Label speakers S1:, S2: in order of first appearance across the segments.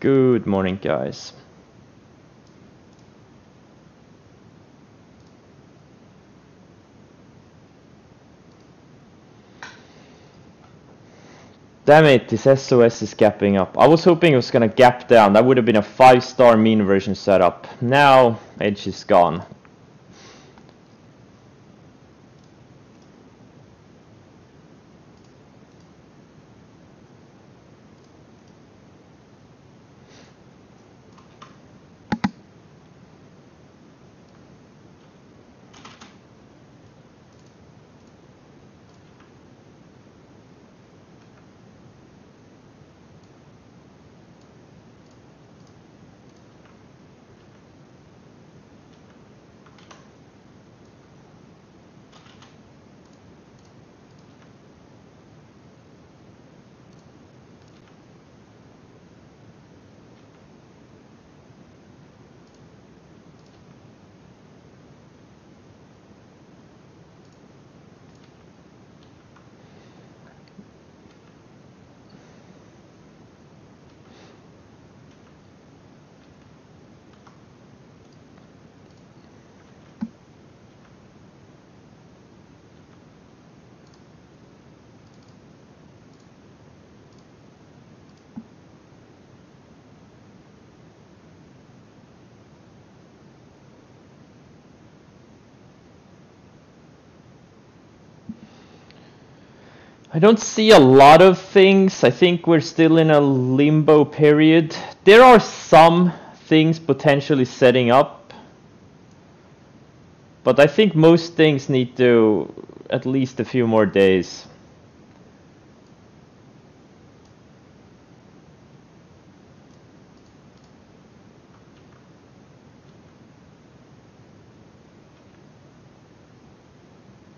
S1: Good morning, guys. Damn it, this SOS is gapping up. I was hoping it was gonna gap down. That would have been a 5-star mean version setup. Now, edge is gone. I don't see a lot of things. I think we're still in a limbo period. There are some things potentially setting up, but I think most things need to at least a few more days.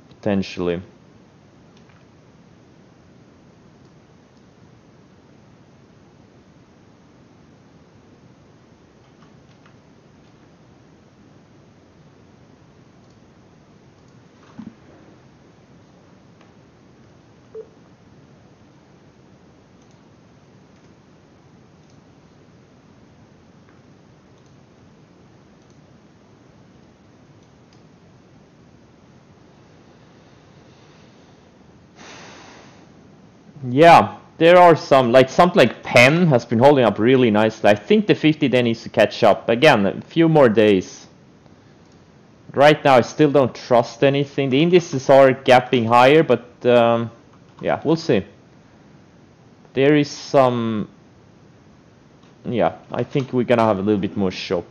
S1: Potentially. Yeah, there are some, like something like Pen has been holding up really nicely. I think the 50-day needs to catch up. Again, a few more days. Right now, I still don't trust anything. The indices are gapping higher, but yeah, we'll see. There is some, yeah, I think we're gonna have a little bit more shop.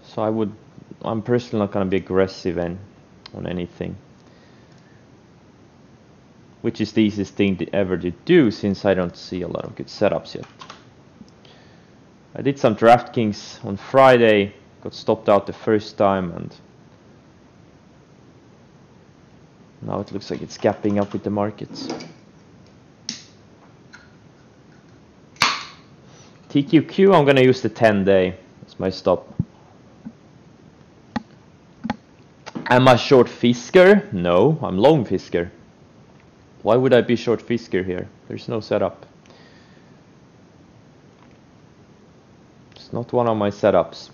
S1: So I'm personally not gonna be aggressive on anything. Which is the easiest thing ever to do, since I don't see a lot of good setups yet. I did some DraftKings on Friday, got stopped out the first time, and now it looks like it's gapping up with the markets. TQQ, I'm gonna use the 10-day as my stop. Am I short Fisker? No, I'm long Fisker. Why would I be short Fisker here? There's no setup. It's not one of my setups.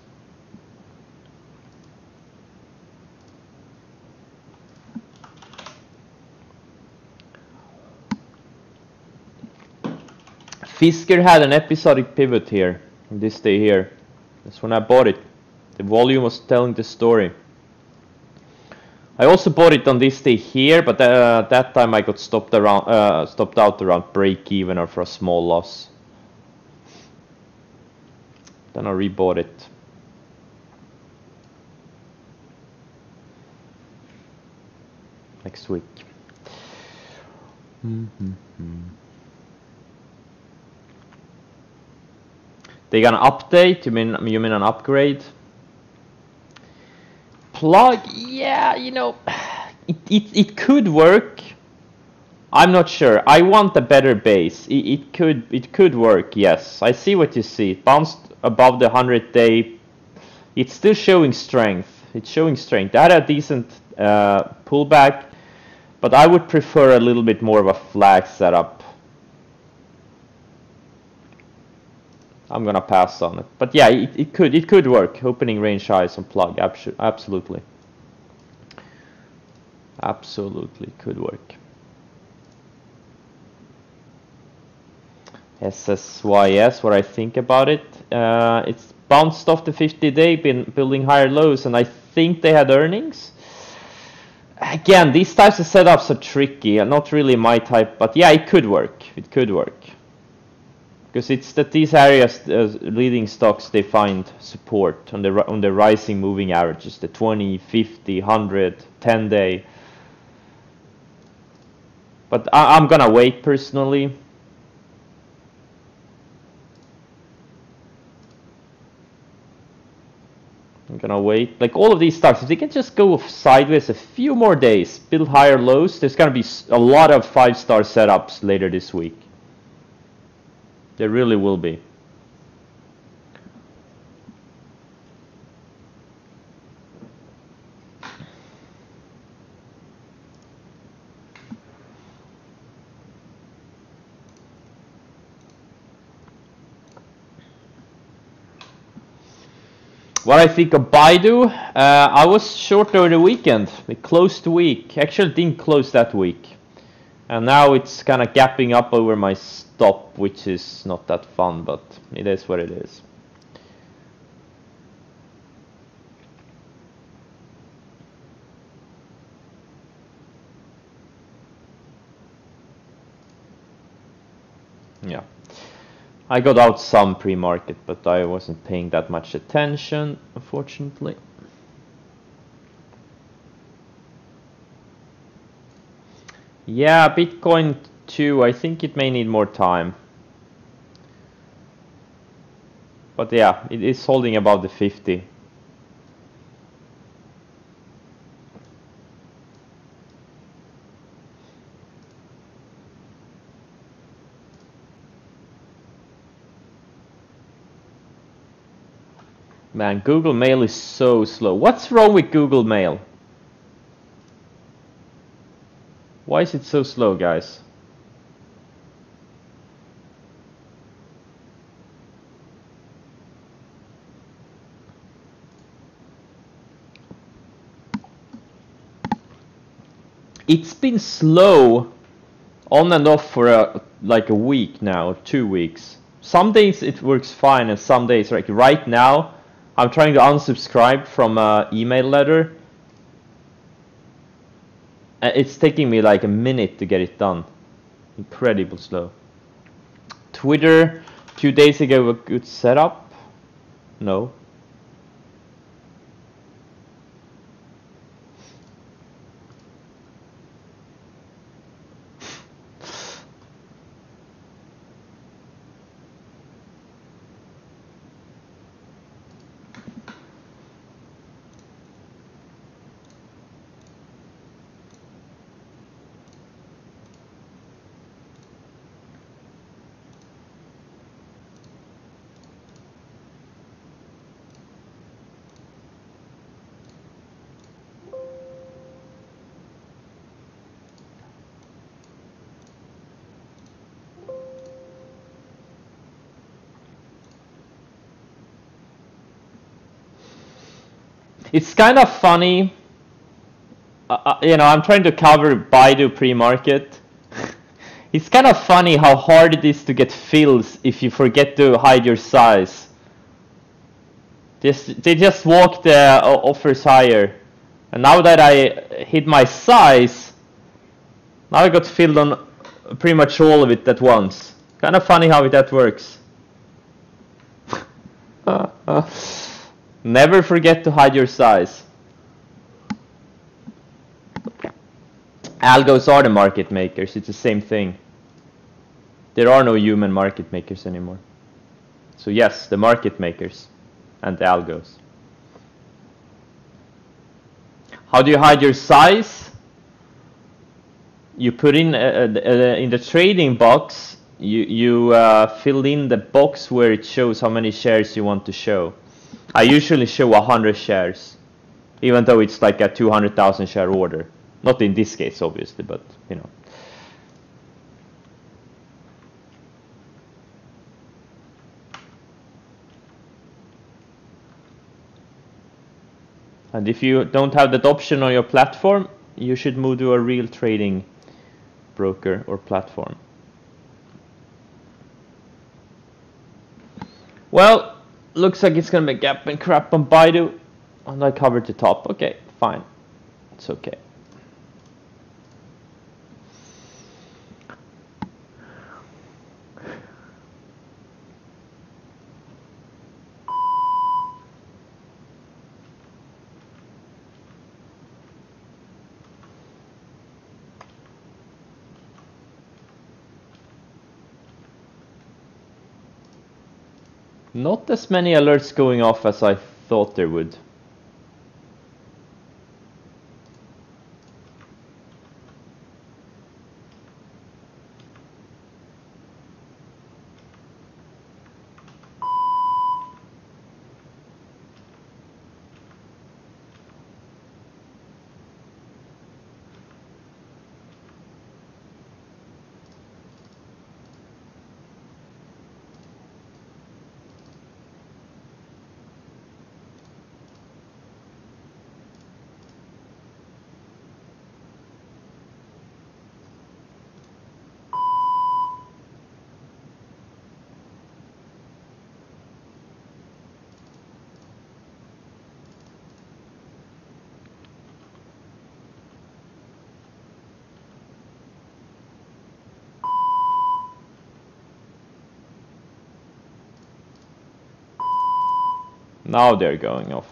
S1: Fisker had an episodic pivot here, on this day here. That's when I bought it. The volume was telling the story. I also bought it on this day here, but that time I got stopped out around break even or for a small loss. Then I rebought it. Next week. They got an update? You mean an upgrade? Plug, yeah, you know, it could work. I'm not sure. I want a better base. It could work. Yes, I see what you see. It bounced above the 100-day. It's still showing strength. It's showing strength. That had a decent pullback, but I would prefer a little bit more of a flag setup. I'm gonna pass on it. But yeah, it could work. Opening range highs on plug, absolutely. Absolutely could work. SSYS, what I think about it. It's bounced off the 50-day, been building higher lows, and I think they had earnings. Again, these types of setups are tricky, and not really my type, but yeah, it could work. It could work. Because it's that these areas, leading stocks, they find support on the rising moving averages, the 20, 50, 100, 10-day. But I'm gonna wait personally. I'm gonna wait. Like all of these stocks, if they can just go sideways a few more days, build higher lows, there's gonna be a lot of 5-star setups later this week. There really will be. What I think of Baidu, I was short over the weekend. It closed the week. Actually didn't close that week. And now it's kind of gapping up over my stop, which is not that fun, but it is what it is. Yeah. I got out some pre-market, but I wasn't paying that much attention, unfortunately. Yeah, Bitcoin too. I think it may need more time. But yeah, it is holding above the 50. Man, Google Mail is so slow. What's wrong with Google Mail? Why is it so slow, guys? It's been slow on and off for like a week now, 2 weeks. Some days it works fine, and some days, like right now, I'm trying to unsubscribe from an email letter. It's taking me like a minute to get it done. Incredible slow. Twitter, 2 days ago, a good setup? No. It's kind of funny, you know, I'm trying to cover Baidu pre-market. It's kind of funny how hard it is to get fills if you forget to hide your size. They just walk the offers higher. And now that I hid my size, now I got filled on pretty much all of it at once. Kind of funny how that works. Never forget to hide your size. Algos are the market makers. It's the same thing. There are no human market makers anymore. So yes, the market makers and the algos. How do you hide your size? You put in the trading box. You fill in the box where it shows how many shares you want to show. I usually show 100 shares, even though it's like a 200,000 share order. Not in this case, obviously, but you know. And if you don't have that option on your platform, you should move to a real trading broker or platform. Well, looks like it's gonna make gap and crap on Baidu, and I covered the top. Okay, fine, it's okay. Not as many alerts going off as I thought there would. Now they're going off.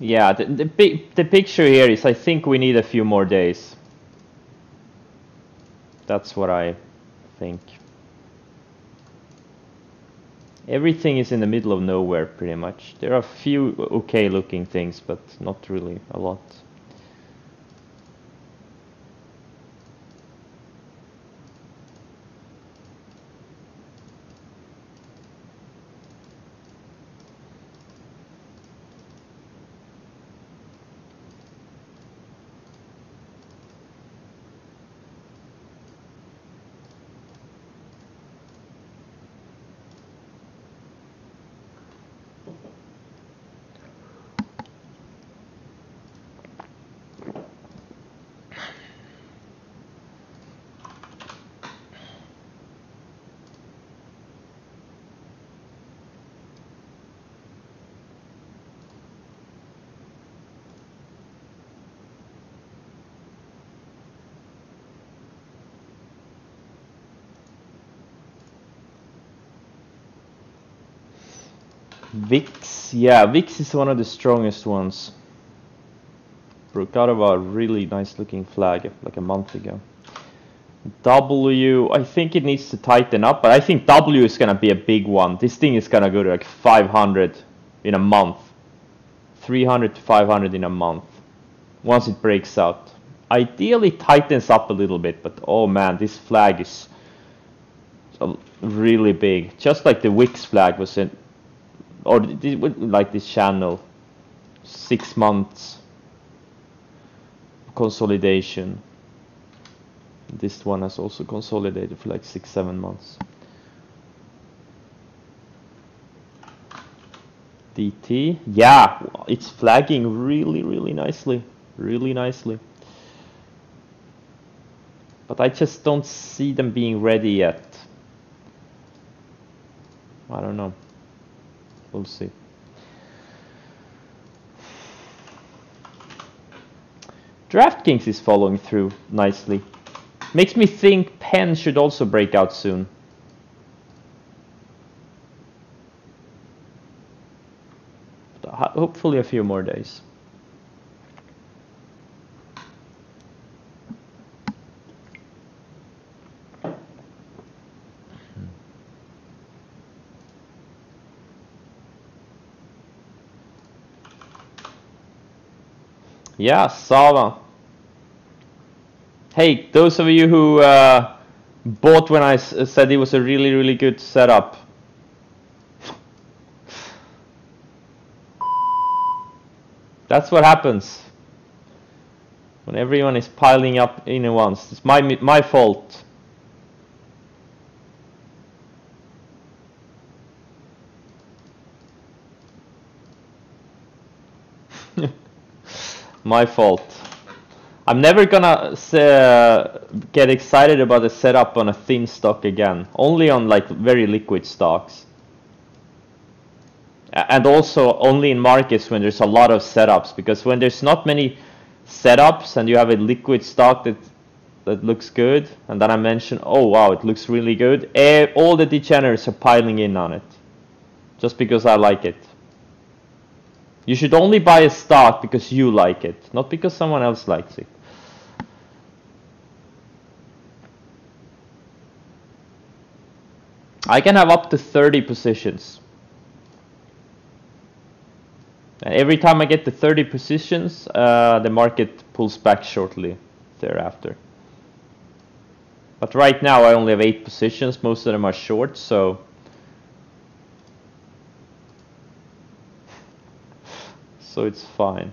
S1: Yeah, the picture here is I think we need a few more days. That's what I think. Everything is in the middle of nowhere pretty much. There are a few okay looking things, but not really a lot. VIX, yeah, VIX is one of the strongest ones. Broke out of a really nice looking flag like a month ago. W, I think it needs to tighten up, but I think W is gonna be a big one. This thing is gonna go to like 500 in a month. 300 to 500 in a month. Once it breaks out. Ideally tightens up a little bit, but oh man, this flag is really big. Just like the Wix flag was in, or like this channel. 6 months consolidation. This one has also consolidated for like 6-7 months. DT, yeah, it's flagging really nicely, but I just don't see them being ready yet. I don't know, we'll see. DraftKings is following through nicely. Makes me think Penn should also break out soon. Hopefully a few more days. Yeah, Sava. Hey, those of you who bought when I said it was a really, really good setup. That's what happens when everyone is piling up in at once. It's my fault. My fault. I'm never gonna get excited about a setup on a thin stock again. Only on like very liquid stocks. And also only in markets when there's a lot of setups, because when there's not many setups and you have a liquid stock that looks good, and then I mention, oh wow, it looks really good, all the degenerates are piling in on it just because I like it. You should only buy a stock because you like it, not because someone else likes it. I can have up to 30 positions. And every time I get to 30 positions, the market pulls back shortly thereafter. But right now I only have 8 positions, most of them are short, so it's fine.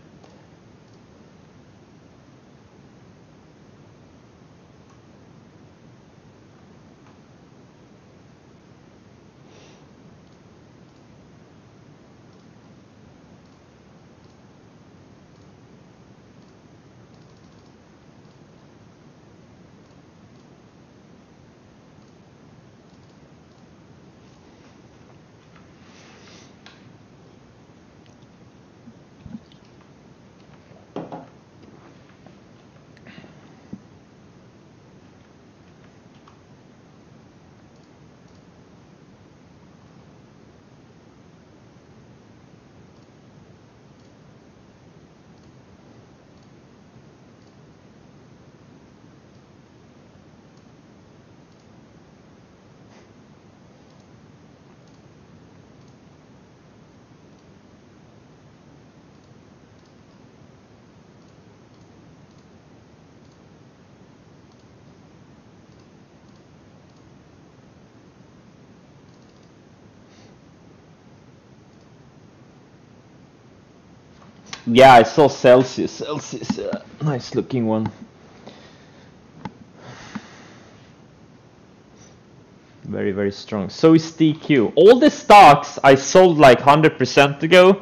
S1: Yeah, I saw Celsius. Celsius, nice looking one. Very, very strong. So is DQ. All the stocks I sold like 100% ago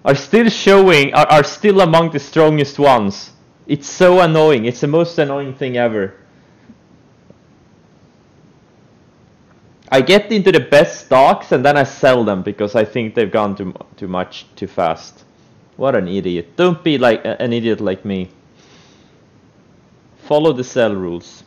S1: are still showing, are still among the strongest ones. It's so annoying. It's the most annoying thing ever. I get into the best stocks and then I sell them because I think they've gone too much too fast. What an idiot. Don't be like an idiot like me. Follow the sell rules.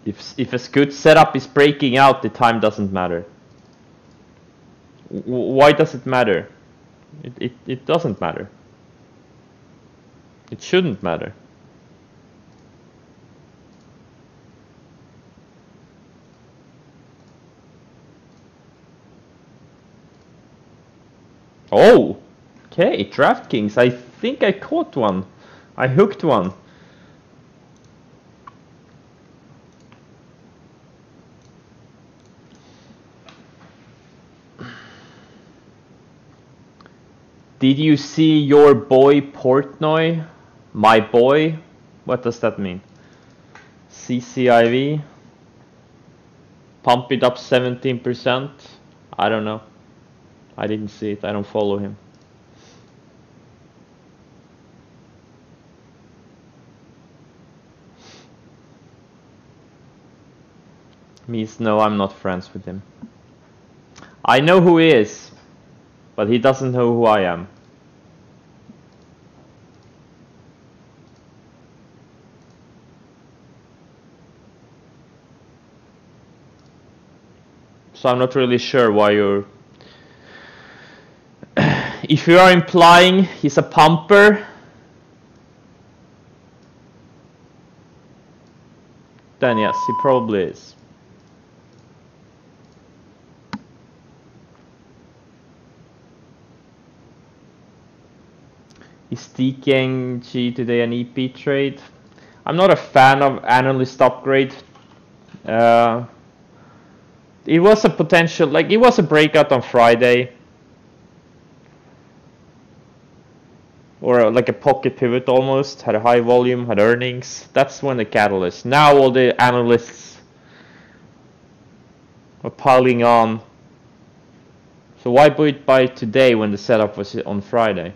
S1: If a good setup is breaking out, the time doesn't matter. Why does it matter? It doesn't matter. It shouldn't matter. Oh! Okay, DraftKings. I think I caught one. I hooked one. Did you see your boy Portnoy? My boy? What does that mean? CCIV? Pump it up 17%? I don't know. I didn't see it. I don't follow him. Means no, I'm not friends with him. I know who he is, but he doesn't know who I am. So I'm not really sure why you're if you are implying he's a pumper, then yes, he probably is. Is DKNG today an EP trade? I'm not a fan of analyst upgrade. It was a potential, like it was a breakout on Friday. Or like a pocket pivot almost, had a high volume, had earnings. That's when the catalyst. Now all the analysts are piling on. So why buy it today when the setup was on Friday?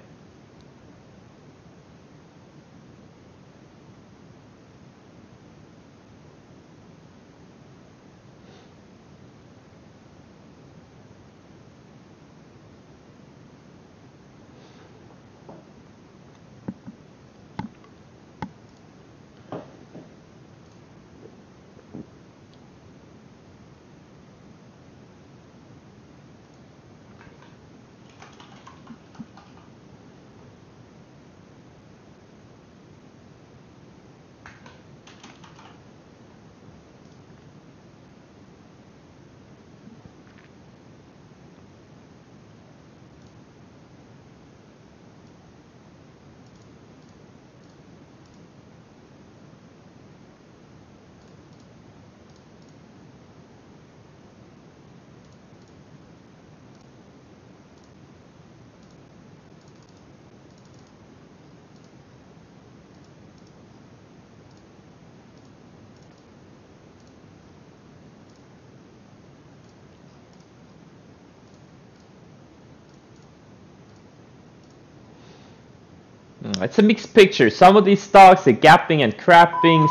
S1: It's a mixed picture. Some of these stocks are gapping and crapping.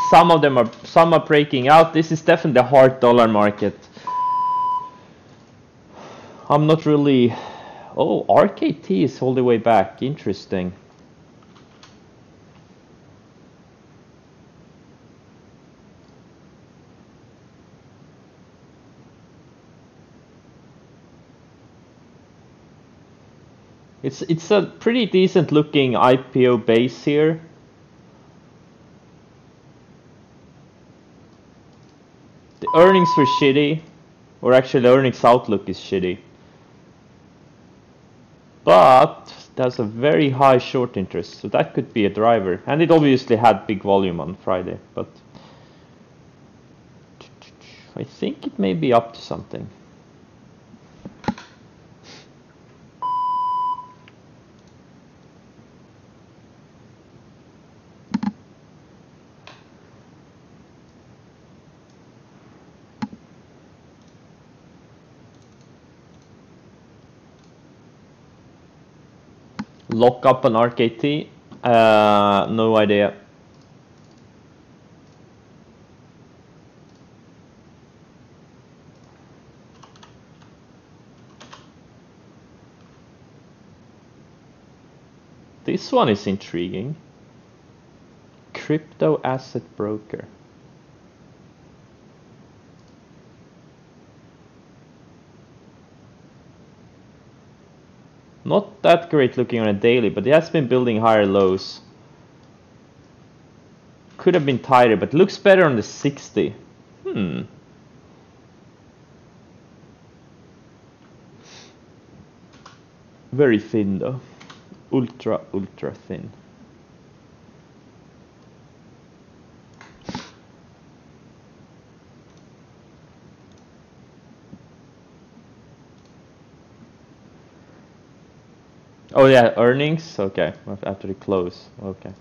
S1: Some are breaking out. This is definitely a hard dollar market. I'm not really. Oh, RKT is all the way back. Interesting. It's a pretty decent looking IPO base here. The earnings were shitty, or actually the earnings outlook is shitty. But there's a very high short interest, so that could be a driver. And it obviously had big volume on Friday, but I think it may be up to something. Lock up an RKT? No idea. This one is intriguing. Crypto asset broker. Not that great looking on a daily, but it has been building higher lows. Could have been tighter, but looks better on the 60. Very thin though. Ultra thin. Oh yeah, earnings? Okay, after the close. Okay.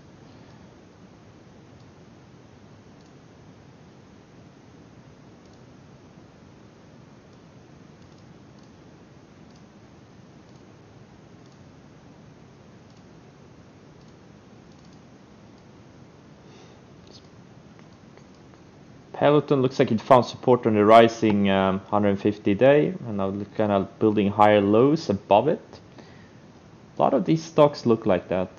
S1: Peloton looks like it found support on the rising 150 day, and now kind of building higher lows above it. A lot of these stocks look like that.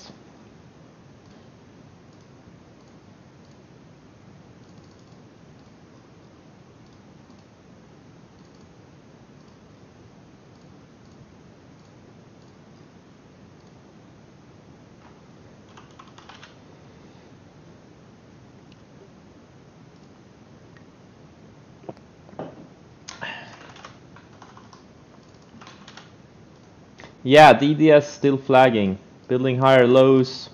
S1: Yeah, DDS still flagging. Building higher lows.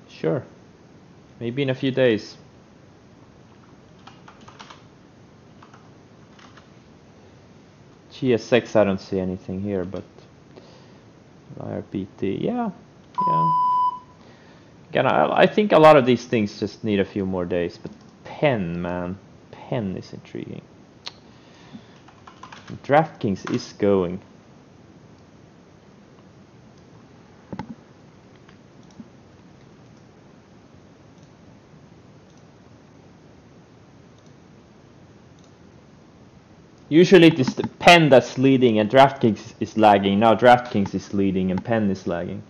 S1: Sure. Maybe in a few days. GSX, I don't see anything here, but IRPT, yeah. Again, I think a lot of these things just need a few more days, but Pen, man. Pen is intriguing. DraftKings is going. Usually it is the Pen that's leading and DraftKings is lagging. Now DraftKings is leading and Pen is lagging.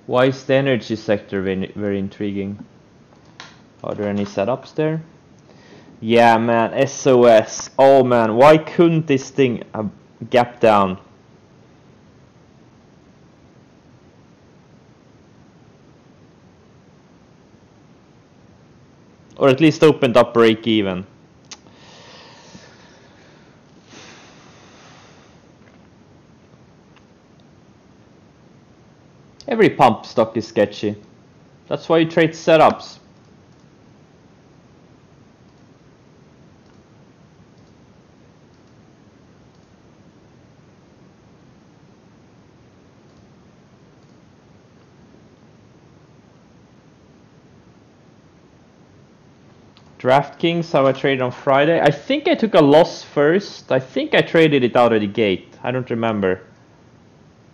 S1: Why is the energy sector very intriguing? Are there any setups there? Yeah, man, SOS. Oh man, why couldn't this thing gap down? Or at least opened up break even. Every pump stock is sketchy. That's why you trade setups. DraftKings, how I traded on Friday. I think I took a loss first. I think I traded it out of the gate. I don't remember.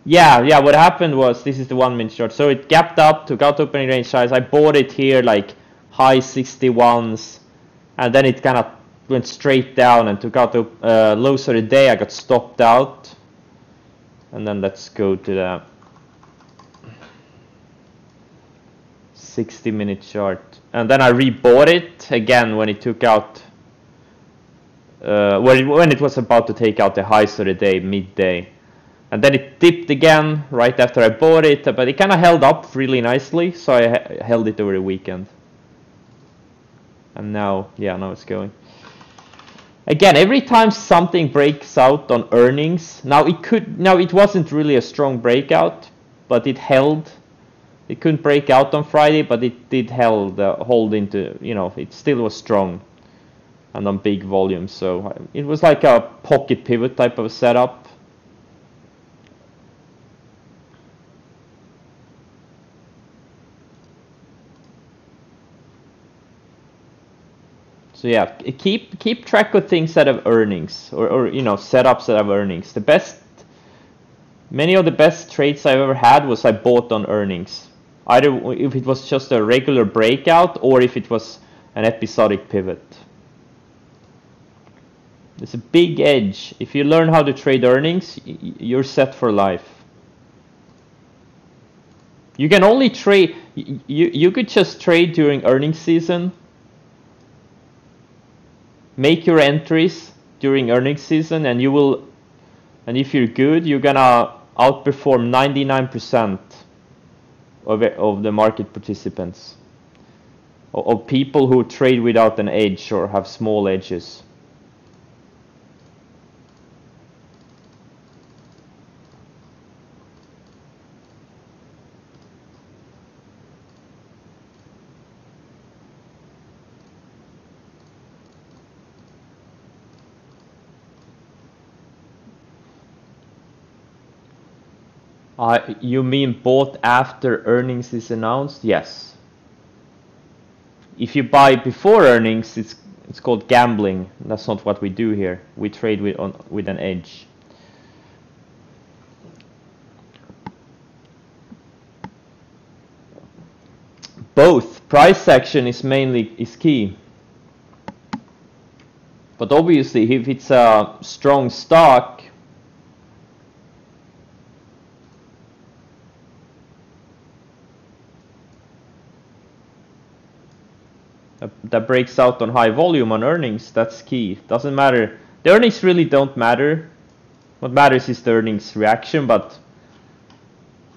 S1: Yeah, what happened was, this is the 1 minute short. So it gapped up, took out opening range size. I bought it here like high 61s. And then it kind of went straight down and took out the lows of the day. I got stopped out. And then let's go to the 60-minute chart. And then I rebought it again when it took out, when it was about to take out the highs of the day, midday. And then it dipped again right after I bought it, but it kind of held up really nicely, so I held it over the weekend. And now, yeah, now it's going. Again, every time something breaks out on earnings, now it wasn't really a strong breakout, but it held. It couldn't break out on Friday, but it did hold into, it still was strong and on big volumes. So it was like a pocket pivot type of setup. So yeah, keep track of things that have earnings or setups that have earnings. Many of the best trades I've ever had was I bought on earnings. Either if it was just a regular breakout or if it was an episodic pivot. There's a big edge. If you learn how to trade earnings, you're set for life. You can only trade, you could just trade during earnings season. Make your entries during earnings season and if you're good, you're gonna outperform 99% of the market participants, of people who trade without an edge or have small edges. You mean bought after earnings is announced? Yes. If you buy before earnings, it's called gambling. That's not what we do here. We trade with an edge. Both. Price action is key. But obviously, if it's a strong stock, that breaks out on high volume on earnings, that's key. Doesn't matter. The earnings really don't matter. What matters is the earnings reaction, but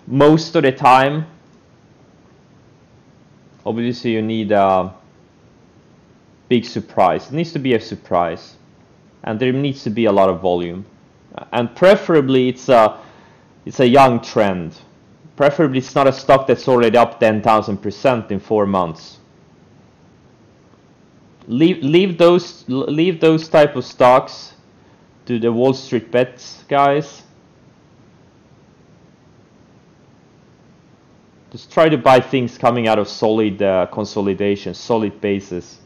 S1: most of the time, obviously you need a big surprise. It needs to be a surprise, and there needs to be a lot of volume, and preferably it's a young trend. Preferably it's not a stock that's already up 10,000% in 4 months. Leave those type of stocks to the Wall Street bets guys. Just try to buy things coming out of solid consolidation, solid basis.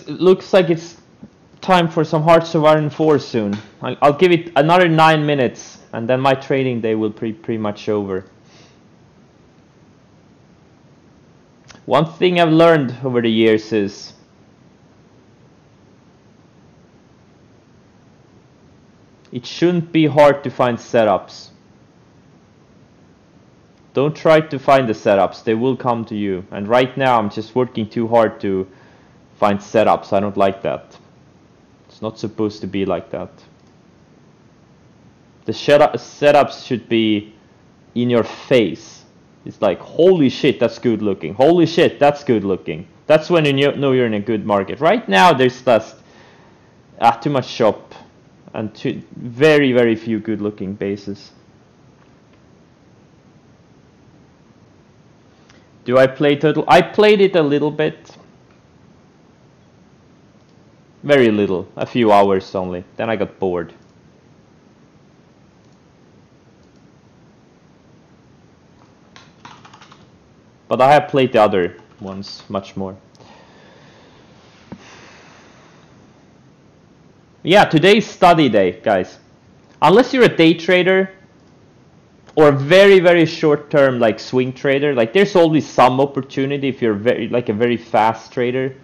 S1: Looks like it's time for some Hearts of Iron 4 soon. I'll give it another 9 minutes, and then my trading day will pretty much over. One thing I've learned over the years is it shouldn't be hard to find setups. Don't try to find the setups, they will come to you. And right now I'm just working too hard to find setups. I don't like that. It's not supposed to be like that. The setups should be in your face. It's like, holy shit, that's good looking. Holy shit, that's good looking. That's when you know you're in a good market. Right now there's just too much shop and very, very few good looking bases. Do I play Total? I played it a little bit. Very little. A few hours only. Then I got bored. But I have played the other ones much more. Yeah, today's study day, guys. Unless you're a day trader or a very, very short term like swing trader, like there's always some opportunity if you're a very fast trader.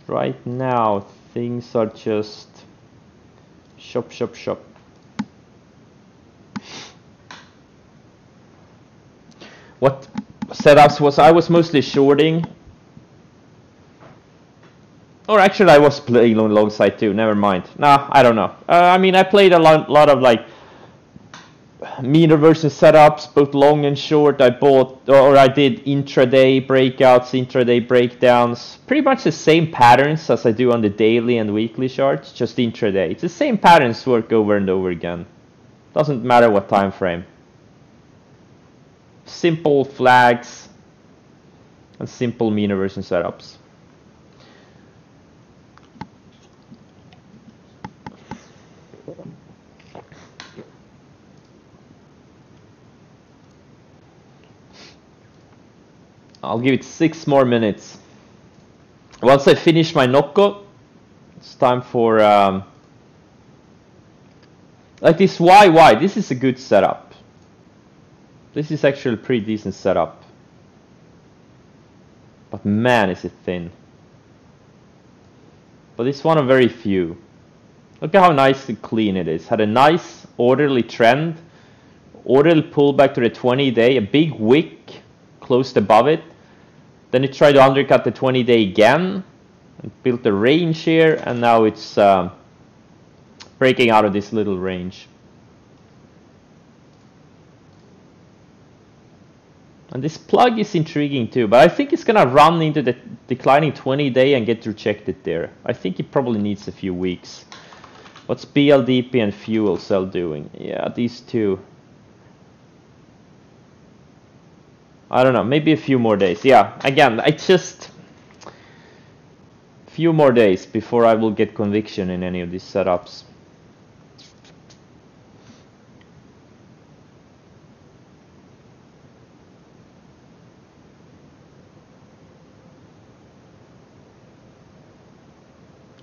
S1: Right now things are just shop, shop, shop. What setups was I was mostly shorting, or actually I was playing on long side too. Never mind. Nah, I don't know. I mean, I played a lot of like mean reversion setups, both long and short. I bought or I did intraday breakouts, intraday breakdowns. Pretty much the same patterns as I do on the daily and weekly charts, just intraday. It's the same patterns work over and over again. Doesn't matter what time frame. Simple flags and simple mean reversion setups. I'll give it 6 more minutes. Once I finish my Nocco, it's time for like this YY. This is a good setup. This is actually a pretty decent setup. But man, is it thin. But it's one of very few. Look at how nice and clean it is. Had a nice orderly trend. Orderly pullback to the 20-day. A big wick closed above it. Then it tried to undercut the 20-day again. And built a range here. And now it's breaking out of this little range. And this plug is intriguing too, but I think it's gonna run into the declining 20-day and get rejected there. I think it probably needs a few weeks. What's BLDP and Fuel Cell doing? Yeah, these two. I don't know, maybe a few more days. Yeah, again, I just few more days before I will get conviction in any of these setups.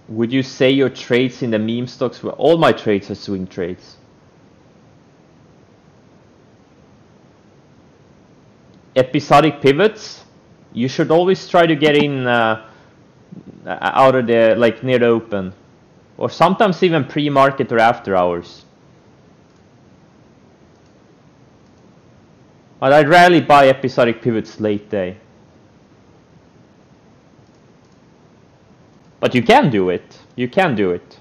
S1: Would you say your trades in the meme stocks were all my trades are swing trades? Episodic pivots, you should always try to get in out of the, like, near the open, or sometimes even pre-market or after hours. But I rarely buy episodic pivots late day. But you can do it. You can do it.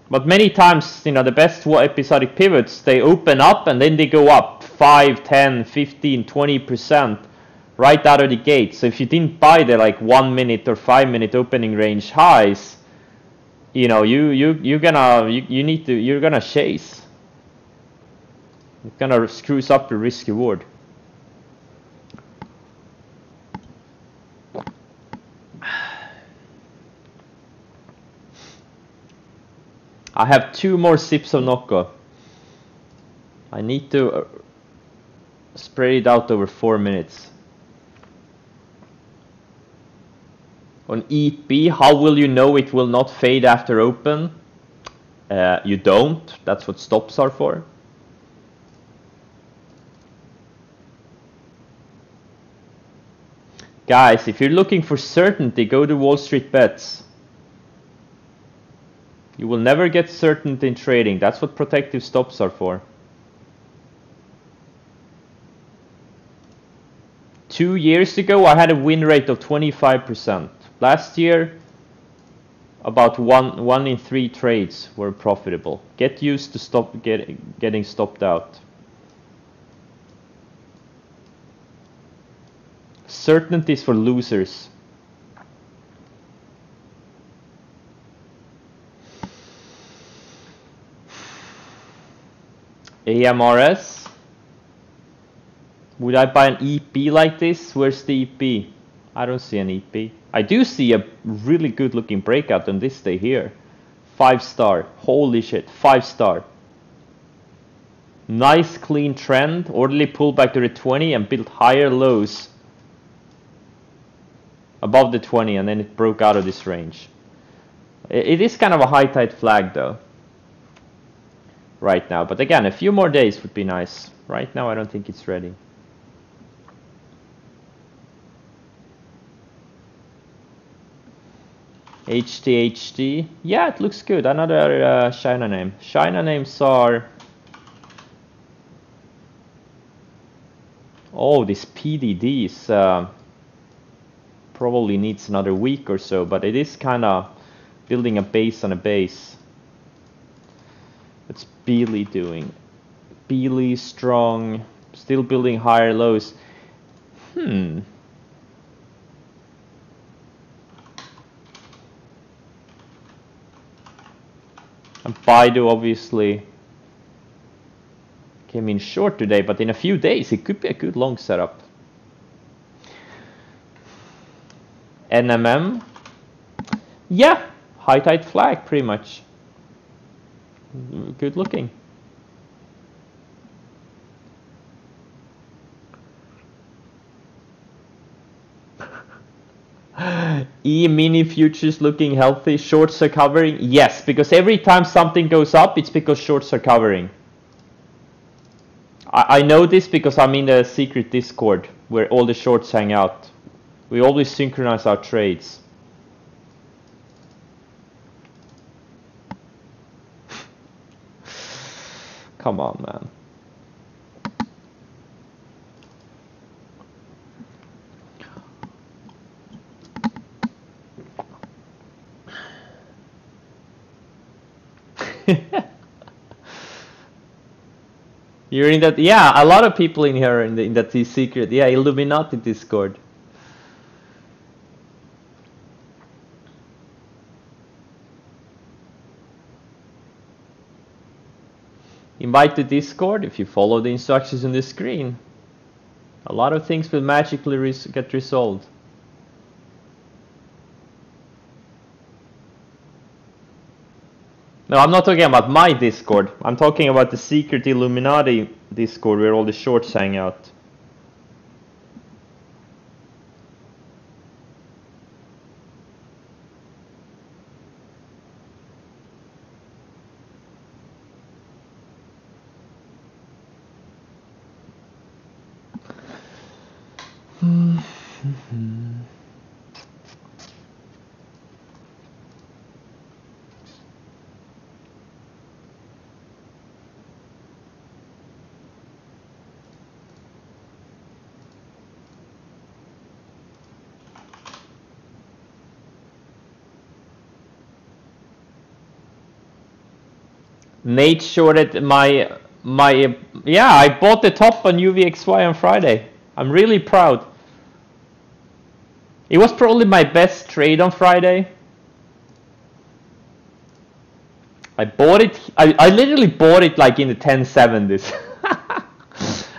S1: But many times, you know, the best episodic pivots, they open up and then they go up 5, 10, 15, 20% right out of the gate. So if you didn't buy the like 1 minute or 5 minute opening range highs, you know, you're gonna chase. It kind of screws up the risk reward. I have 2 more sips of Nocco. I need to spread it out over 4 minutes. On EP, how will you know it will not fade after open? You don't. That's what stops are for. Guys, if you're looking for certainty, go to Wall Street Bets. You will never get certainty in trading. That's what protective stops are for. 2 years ago, I had a win rate of 25%. Last year, about one in 3 trades were profitable. Get used to getting stopped out. Certainty is for losers. AMRS. Would I buy an EP like this? Where's the EP? I don't see an EP. I do see a really good looking breakout on this day here. 5-star. Holy shit. 5-star. Nice clean trend. Orderly pullback to the 20 and built higher lows above the 20, and then it broke out of this range. It is kind of a high tide flag though right now, but again, a few more days would be nice. Right now I don't think it's ready. HTHD, yeah, it looks good. Another China name. China names are, oh, this PDD is probably needs another week or so, but it is kind of building a base on a base. What's Beely doing? Beely strong, still building higher lows. And Baidu obviously came in short today, but in a few days it could be a good long setup. NMM, yeah, high tide flag pretty much. Good looking. E-mini futures looking healthy. Shorts are covering. Yes, because every time something goes up, it's because shorts are covering. I know this because I'm in the secret Discord where all the shorts hang out. We always synchronize our trades. Come on, man. You're in that, yeah, a lot of people in here in that secret, yeah, Illuminati Discord. Invite to Discord if you follow the instructions on the screen. A lot of things will magically get resolved. No, I'm not talking about my Discord. I'm talking about the secret Illuminati Discord where all the shorts hang out. Nate shorted my yeah, I bought the top on UVXY on Friday. I'm really proud. It was probably my best trade on Friday. I bought it, I literally bought it like in the 1070s.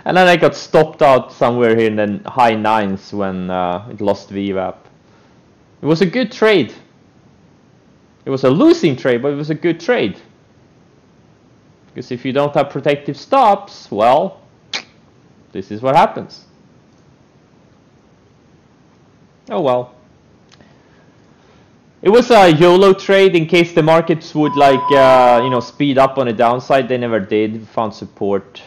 S1: And then I got stopped out somewhere here in the high 9s when it lost VWAP. It was a good trade. It was a losing trade, but it was a good trade. Because if you don't have protective stops, well, this is what happens. Oh well. It was a YOLO trade in case the markets would like, you know, speed up on the downside. They never did. Found support.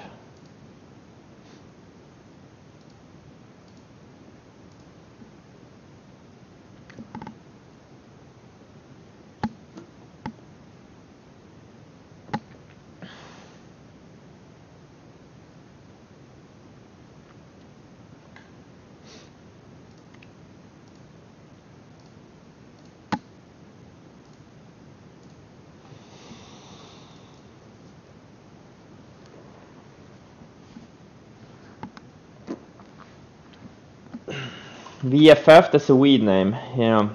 S1: VFF, that's a weed name, yeah.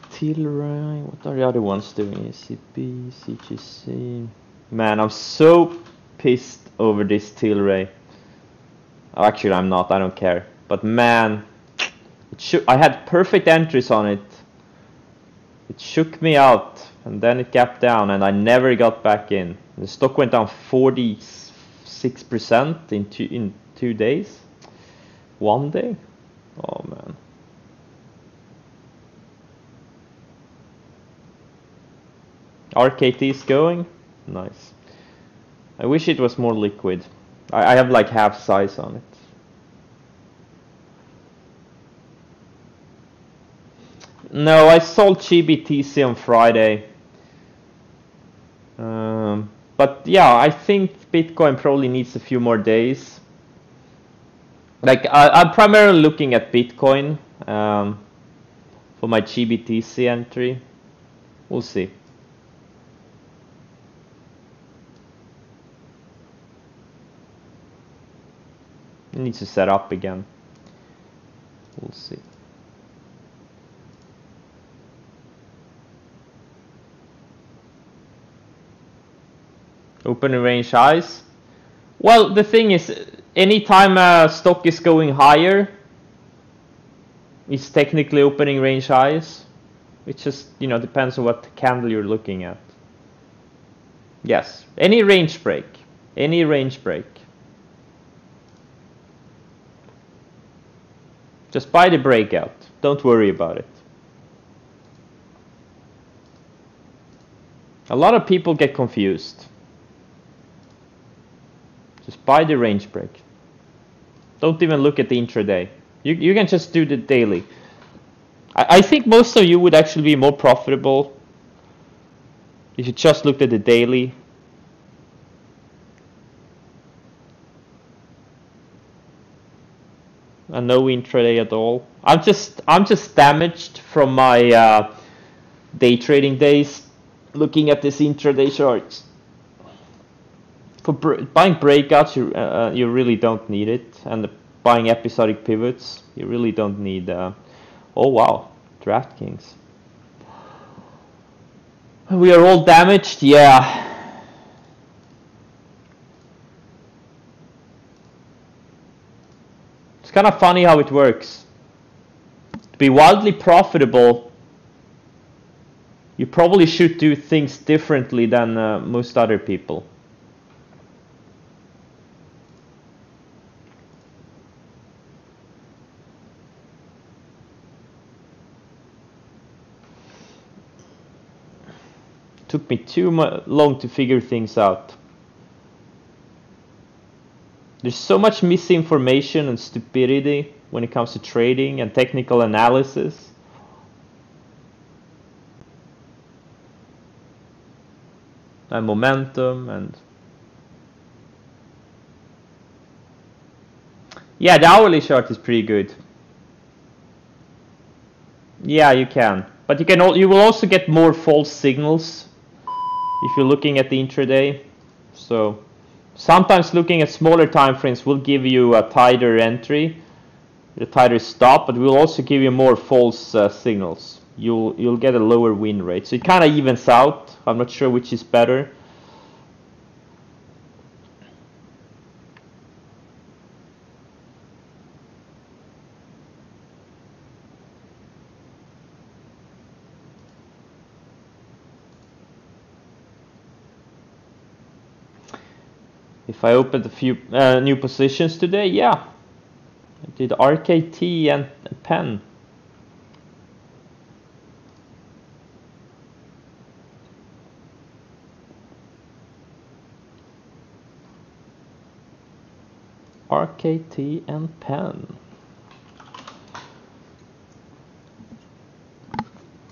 S1: Tilray, what are the other ones doing? ECB, CGC. Man, I'm so pissed over this Tilray. Oh, actually, I'm not, I don't care. But man, I had perfect entries on it. It shook me out, and then it gapped down, and I never got back in. The stock went down 46% in 2 days. 1 day? Oh man. RKT is going? Nice. I wish it was more liquid. I have like half size on it. No, I sold GBTC on Friday. But yeah, I think Bitcoin probably needs a few more days. Like I'm primarily looking at Bitcoin for my GBTC entry. We'll see. It needs to set up again. We'll see. Opening range highs. Well, the thing is, anytime a stock is going higher, it's technically opening range highs. It just, you know, depends on what candle you're looking at. Yes, any range break. Any range break. Just buy the breakout. Don't worry about it. A lot of people get confused. Just buy the range break. Don't even look at the intraday. You can just do the daily. I think most of you would actually be more profitable if you just looked at the daily. And no intraday at all. I'm just damaged from my day trading days looking at this intraday charts. For buying breakouts, you really don't need it, and buying episodic pivots, you really don't need. Oh wow, DraftKings. We are all damaged, yeah. It's kind of funny how it works. To be wildly profitable, you probably should do things differently than most other people. Took me too long to figure things out. There's so much misinformation and stupidity when it comes to trading and technical analysis. And momentum and... Yeah, the hourly chart is pretty good. Yeah, you can. But you will also get more false signals if you're looking at the intraday. So sometimes looking at smaller time frames will give you a tighter entry, a tighter stop, but will also give you more false signals. You'll get a lower win rate. So it kind of evens out. I'm not sure which is better. If I opened a few new positions today, yeah. I did RKT and pen. RKT and pen.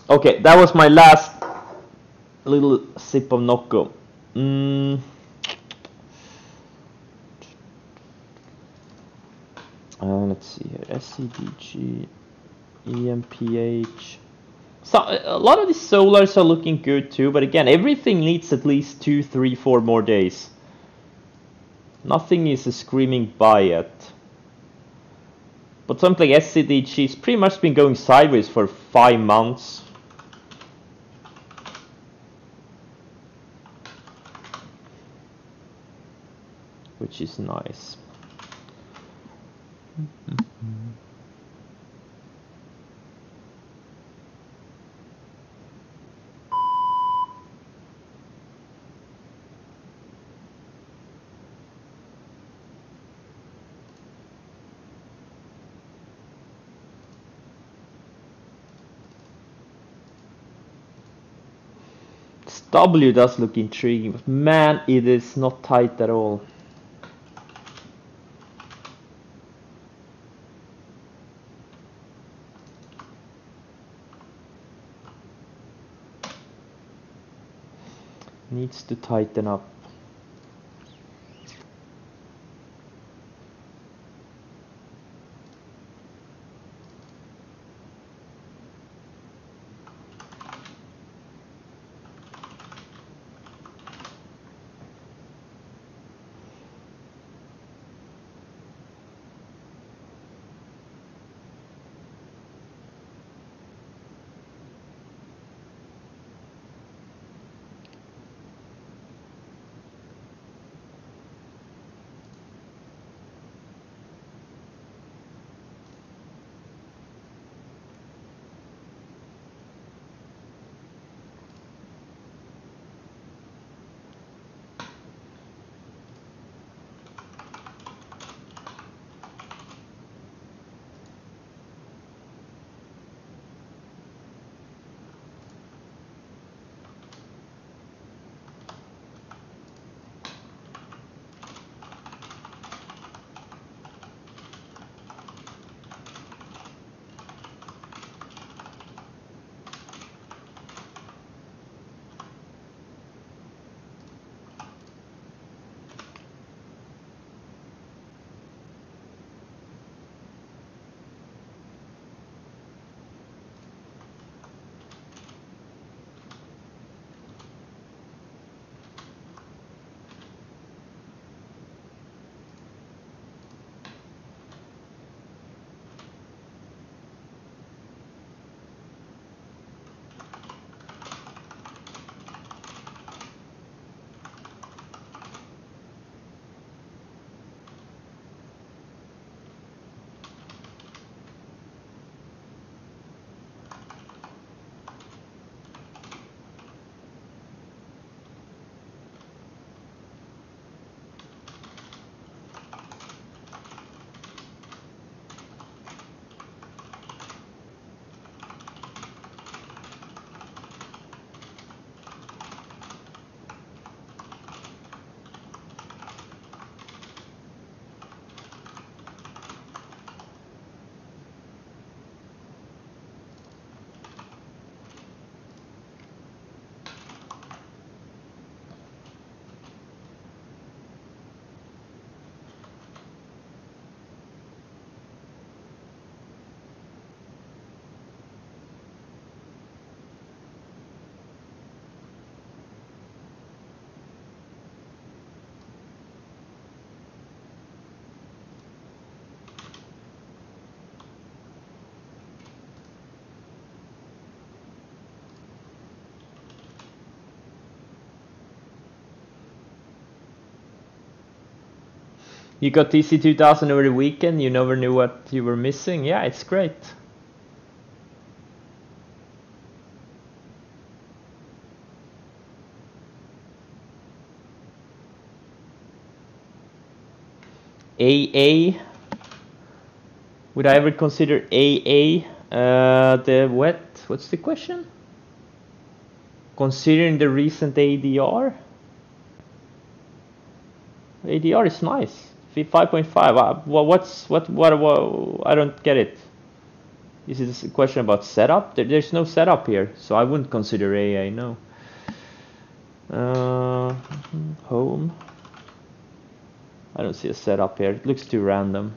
S1: Okay, that was my last little sip of Nocco. Let's see here. SCDG, EMPH. So a lot of these solars are looking good too, but again, everything needs at least 2, 3, 4 more days. Nothing is a screaming buy yet. But something like SCDG has pretty much been going sideways for 5 months. Which is nice. W does look intriguing, but man, it is not tight at all. Needs to tighten up. You got TC2000 over the weekend, you never knew what you were missing. Yeah, it's great. AA. Would I ever consider AA the what? What's the question? Considering the recent ADR? ADR is nice. 5.5. What? I don't get it. Is this a question about setup? There's no setup here, so I wouldn't consider AA. No. Home. I don't see a setup here. It looks too random.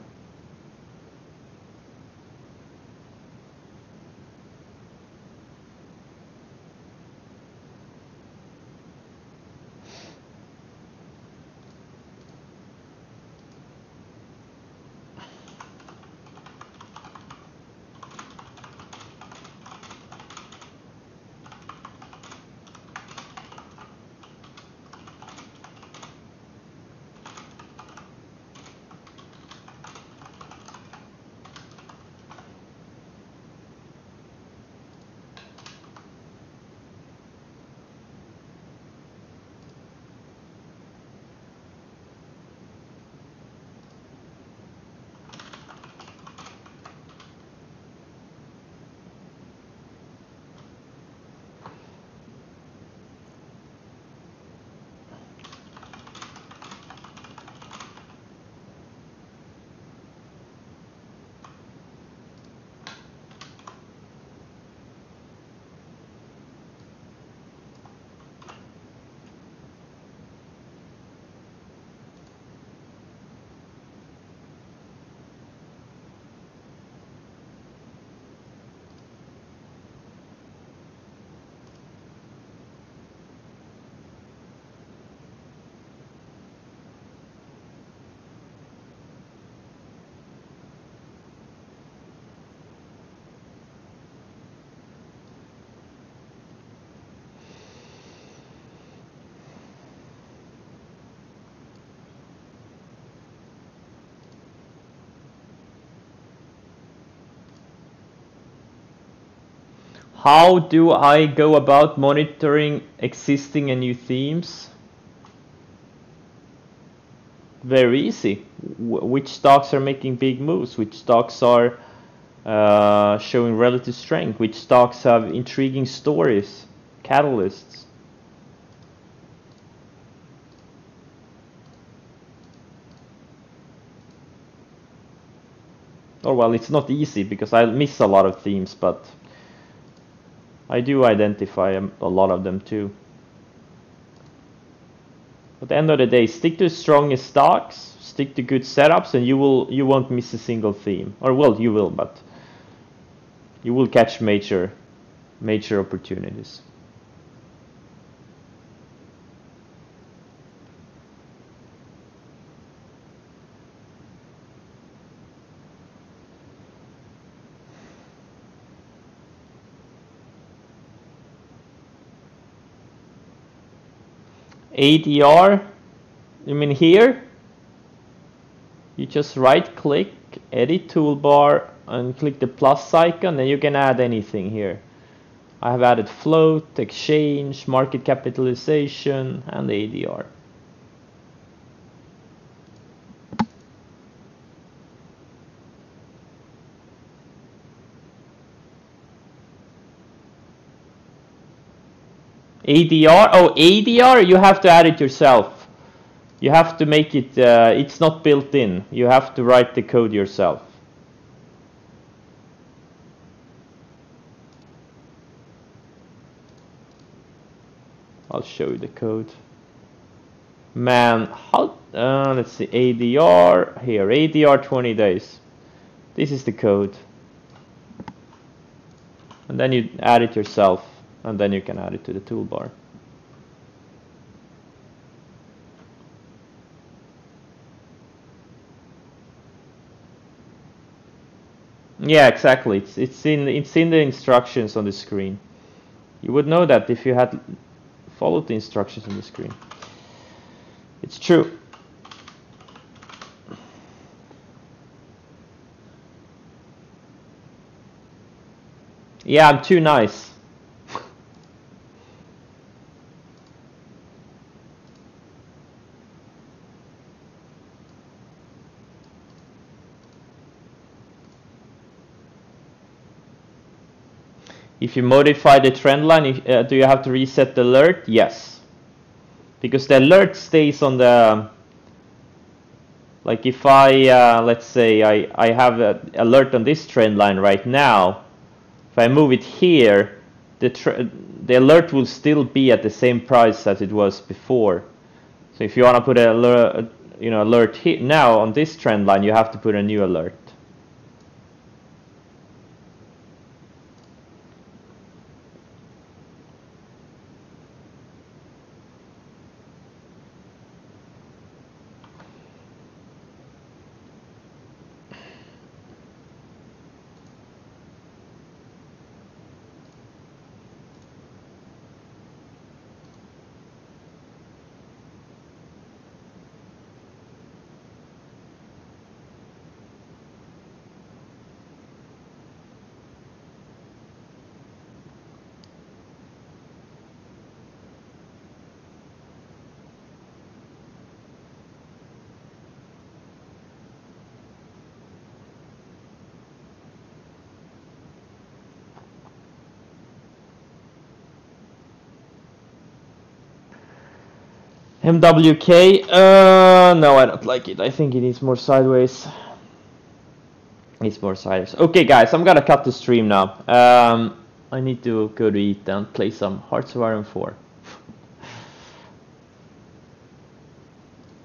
S1: How do I go about monitoring existing and new themes? Very easy. Which stocks are making big moves? Which stocks are showing relative strength? Which stocks have intriguing stories, catalysts? Oh well, it's not easy because I miss a lot of themes, but I do identify a lot of them too. At the end of the day, stick to the strongest stocks, stick to good setups, and you won't miss a single theme. Or well, you will, but you will catch major opportunities. ADR, you mean here? You just right click, edit toolbar, and click the plus icon, and you can add anything here. I have added float, exchange, market capitalization, and ADR. ADR, oh ADR, you have to add it yourself. You have to make it, it's not built in. You have to write the code yourself. I'll show you the code. Man, how, let's see, ADR, here, ADR 20 days. This is the code. And then you add it yourself, and then you can add it to the toolbar. Yeah, exactly. It's in the instructions on the screen. You would know that if you had followed the instructions on the screen. It's true. Yeah, I'm too nice. If you modify the trend line, do you have to reset the alert? Yes. Because the alert stays on the... Like if I, let's say I have an alert on this trend line right now, if I move it here, the alert will still be at the same price as it was before. So if you want to put an alert, alert here now on this trend line, you have to put a new alert. MWK, no, I don't like it. I think it needs more sideways. Needs more sideways. Okay, guys, I'm gonna cut the stream now. I need to go to eat and play some Hearts of Iron 4.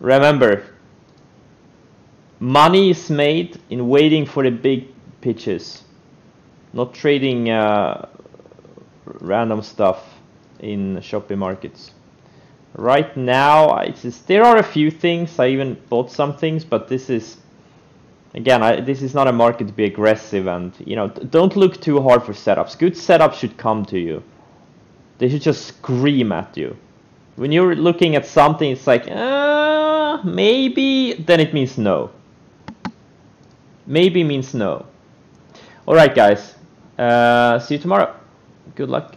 S1: Remember, money is made in waiting for the big pitches, not trading random stuff in shopping markets. Right now, there are a few things. I even bought some things, but this is, again, this is not a market to be aggressive, and don't look too hard for setups. Good setups should come to you. They should just scream at you. When you're looking at something, it's like, maybe, then it means no. Maybe means no. Alright, guys. See you tomorrow. Good luck.